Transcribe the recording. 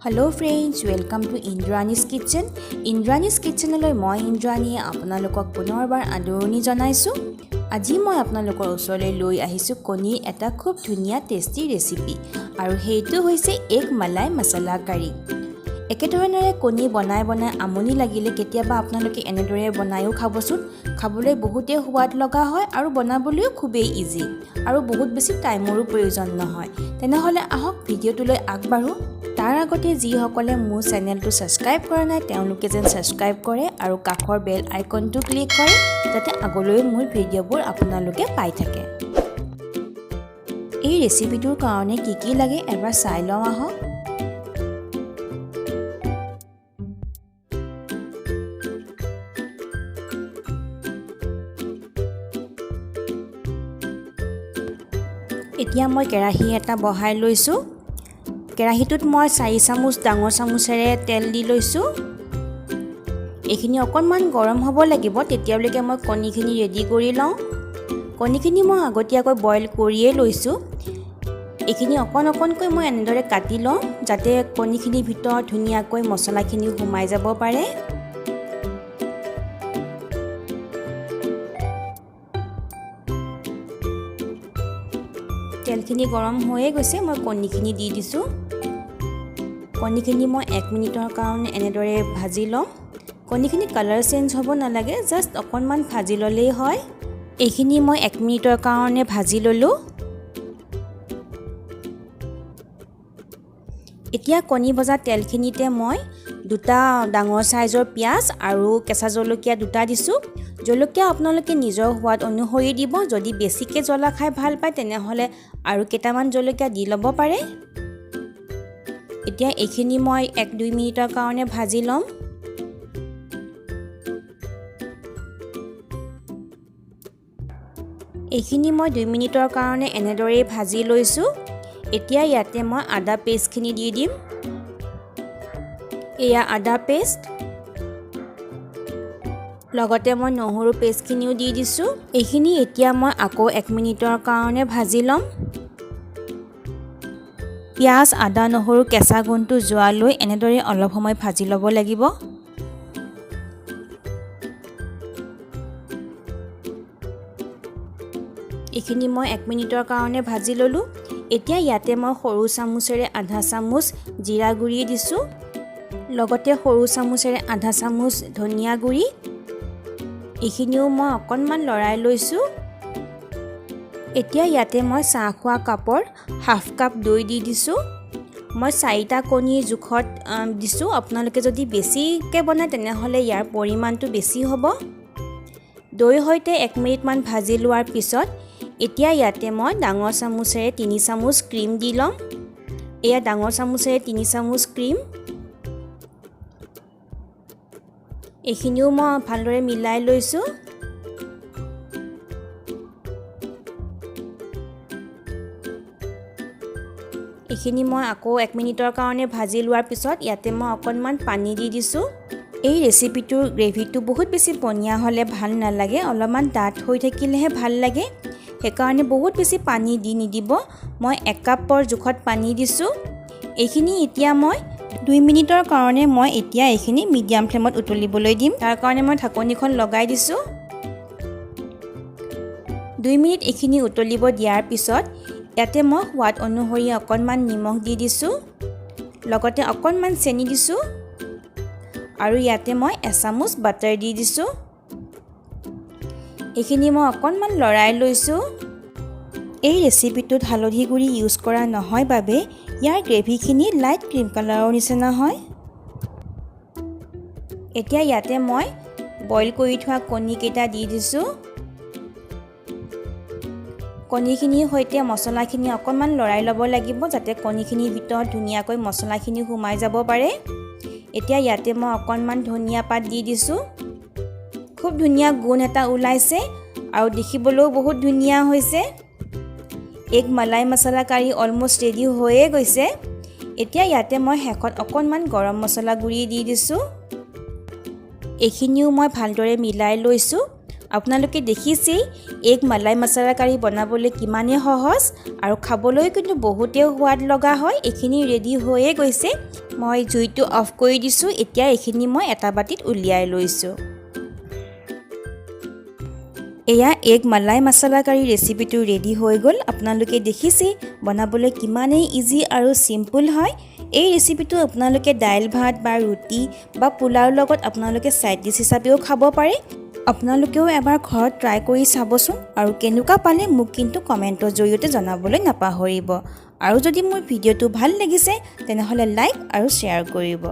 Hello friends, welcome to Indrani's Kitchen. Indrani's Kitchenলৈ মই ইন্দ্ৰাণীয়ে আপোনালোকক পুনৰবাৰ আদৰণি জনাইছো। আজি মই আপোনালোকৰ ওচৰলৈ লৈ আহিছো কণীৰ এটা খুব ধুনীয়া টেষ্টি ৰেচিপি আৰু সেইটো হৈছে এগ মলাই মছলা কাৰী। একেধৰণেৰে কণী বনাই আমনি লাগিলে কেতিয়াবা আপোনালোকে এনেদৰে বনাইও খাবচোন। খাবলৈ বহুতে সোৱাদ লগা হয় আৰু বনাবলৈও খুবেই ইজি আৰু বহুত বেছি টাইমৰো প্ৰয়োজন নহয়। তেনেহলে আহক ভিডিঅ'টোলৈ আগবাঢ়ো। তাৰ আগতে যিসকলে মোৰ চেনেলটো সাবস্ক্ৰাইব কৰা নাই তেওঁলোকে যেন সাবস্ক্ৰাইব কৰে আৰু কাষৰ বেল আইকনটো ক্লিক কৰে যাতে আগলৈ মোৰ ভিডিঅ'বোৰ আপোনালোকে পাই থাকে। এই ৰেচিপিটোৰ কাৰণে কি লাগে এবাৰ চাই লওঁ আহক। এতিয়া মই কেৰাহী এটা বহাই লৈছো। কেৰাহীটোত মই 4 চামুচ ডাঙৰ চামুচেৰে তেল দি লৈছো। এইখিনি অকণমান গৰম হ'ব লাগিব, তেতিয়ালৈকে মই কণীখিনি ৰেডি কৰি লওঁ। কণীখিনি মই আগতীয়াকৈ বইল কৰিয়ে লৈছো। এইখিনি অকণকৈ মই এনেদৰে কাটি লওঁ যাতে কণীখিনিৰ ভিতৰত ধুনীয়াকৈ মছলাখিনি সোমাই যাব পাৰে। তেলখিনি গৰম হৈয়ে গৈছে, মই কণীখিনি দি দিছো। কণীখিনি মই 1 মিনিটৰ কাৰণে এনেদৰে ভাজি লওঁ। কণীখিনি কালাৰ চেঞ্জ হ'ব নালাগে, জাষ্ট অকণমান ভাজি ল'লেই হয়। এইখিনি মই 1 মিনিটৰ কাৰণে ভাজি ল'লোঁ। এতিয়া কণী ভজা তেলখিনিতে মই 2টা ডাঙৰ সাইজৰ পিয়াজ আৰু কেঁচা জলকীয়া 2টা দিছোঁ। জলকীয়া আপোনালোকে নিজৰ সোৱাদ অনুসৰি দিব। যদি বেছিকৈ জ্বলা খাই ভাল পায় তেনেহলে আৰু কেইটামান জলকীয়া দি ল'ব পাৰে। এতিয়া এইখিনি মই 1-2 মিনিটৰ কাৰণে ভাজি ল'ম। এইখিনি মই 2 মিনিটৰ কাৰণে এনেদৰে ভাজি লৈছোঁ। এতিয়া ইয়াতে মই আদা পেষ্টখিনি দি দিম। এয়া আদা পেষ্ট, লগতে মই নহৰু পেষ্টখিনিও দি দিছোঁ। এইখিনি এতিয়া মই আকৌ 1 মিনিটৰ কাৰণে ভাজি ল'ম। পিয়াজ, আদা, নহৰু কেঁচা গোন্ধটো যোৱালৈ এনেদৰে অলপ সময় ভাজি ল'ব লাগিব। এইখিনি মই 1 মিনিটৰ কাৰণে ভাজি ল'লোঁ। এতিয়া ইয়াতে মই সৰু চামুচেৰে আধা চামুচ জিৰা গুড়ি দিছোঁ, লগতে সৰু চামুচেৰে আধা চামুচ ধনিয়া গুড়ি। এইখিনিও মই অকণমান লৰাই লৈছোঁ। এতিয়া ইয়াতে মই চাহ খোৱা কাপৰ হাফ কাপ দৈ দি দিছোঁ। মই 4টা কণীৰ জোখত দিছোঁ। আপোনালোকে যদি বেছিকৈ বনায় তেনেহলে ইয়াৰ পৰিমাণটো বেছি হ'ব। দৈ সৈতে 1 মিনিটমান ভাজি লোৱাৰ পিছত এতিয়া ইয়াতে মই ডাঙৰ চামুচেৰে 3 চামুচ ক্ৰীম দি ল'ম। এয়া ডাঙৰ চামুচেৰে 3 চামুচ ক্ৰীম। এইখিনিও মই ভালদৰে মিলাই লৈছোঁ। এইখিনি মই আকৌ 1 মিনিটৰ কাৰণে ভাজি লোৱাৰ পিছত ইয়াতে মই অকণমান পানী দি দিছোঁ। এই ৰেচিপিটোৰ গ্ৰেভিটো বহুত বেছি পনীয়া হ'লে ভাল নালাগে, অলপমান ডাঠ হৈ থাকিলেহে ভাল লাগে। সেইকাৰণে বহুত বেছি পানী দি নিদিব। মই 1 কাপৰ জোখত পানী দিছোঁ। এইখিনি এতিয়া মই 2 মিনিটৰ কাৰণে মই এতিয়া এইখিনি মিডিয়াম ফ্লেমত উতলিবলৈ দিম। তাৰ কাৰণে মই ঢাকনিখন লগাই দিছোঁ। 2 মিনিট এইখিনি উতলিব দিয়াৰ পিছত ইয়াতে মই সোৱাদ অনুসৰি অকণমান নিমখ দি দিছোঁ, লগতে অকণমান চেনি দিছোঁ আৰু ইয়াতে মই 1 চামুচ বাটাৰ দি দিছোঁ। এইখিনি মই অকণমান লৰাই লৈছোঁ। এই ৰেচিপিটোত হালধি গুড়ি ইউজ কৰা নহয় বাবে ইয়াৰ গ্ৰেভিখিনি লাইট ক্ৰীম কালাৰৰ নিচিনা হয়। এতিয়া ইয়াতে মই বইল কৰি থোৱা কণীকেইটা দি দিছোঁ। কণীখিনিৰ সৈতে মছলাখিনি অকণমান লৰাই ল'ব লাগিব যাতে কণীখিনিৰ ভিতৰত ধুনীয়াকৈ মছলাখিনি সোমাই যাব পাৰে। এতিয়া ইয়াতে মই অকণমান ধনিয়া পাত দি দিছোঁ। খুব ধুনীয়া গোন্ধ এটা ওলাইছে আৰু দেখিবলৈও বহুত ধুনীয়া হৈছে। এগ মলাই মছলা কাৰী অলমোষ্ট ৰেডি হৈয়ে গৈছে। এতিয়া ইয়াতে মই শেষত অকণমান গৰম মছলা গুড়ি দি দিছোঁ। এইখিনিও মই ভালদৰে মিলাই লৈছোঁ আপোনালোকে দেখিছেই এগ মালাই মছলা কাৰী বনাবলৈ কিমানেই সহজ আৰু খাবলৈ কিন্তু বহুতেই সোৱাদ লগা হয়। এইখিনি ৰেডি হৈয়ে গৈছে। মই জুইটো অফ কৰি দিছোঁ। এতিয়া এইখিনি মই এটা বাটিত উলিয়াই লৈছোঁ। এয়া এগ মালাই মছলা কাৰী ৰেচিপিটো ৰেডি হৈ গ'ল। আপোনালোকে দেখিছেই বনাবলৈ কিমানেই ইজি আৰু চিম্পুল হয়। এই ৰেচিপিটো আপোনালোকে দাইল ভাত বা ৰুটি বা পোলাওৰ লগত আপোনালোকে ছাইড ডিছ হিচাপেও খাব পাৰে। আপোনালোকেও এবাৰ ঘৰত ট্ৰাই কৰি চাবচোন আৰু কেনেকুৱা পালে মোক কিন্তু কমেণ্টৰ জৰিয়তে জনাবলৈ নাপাহৰিব। আৰু যদি মোৰ ভিডিঅ'টো ভাল লাগিছে তেনেহ'লে লাইক আৰু শ্বেয়াৰ কৰিব।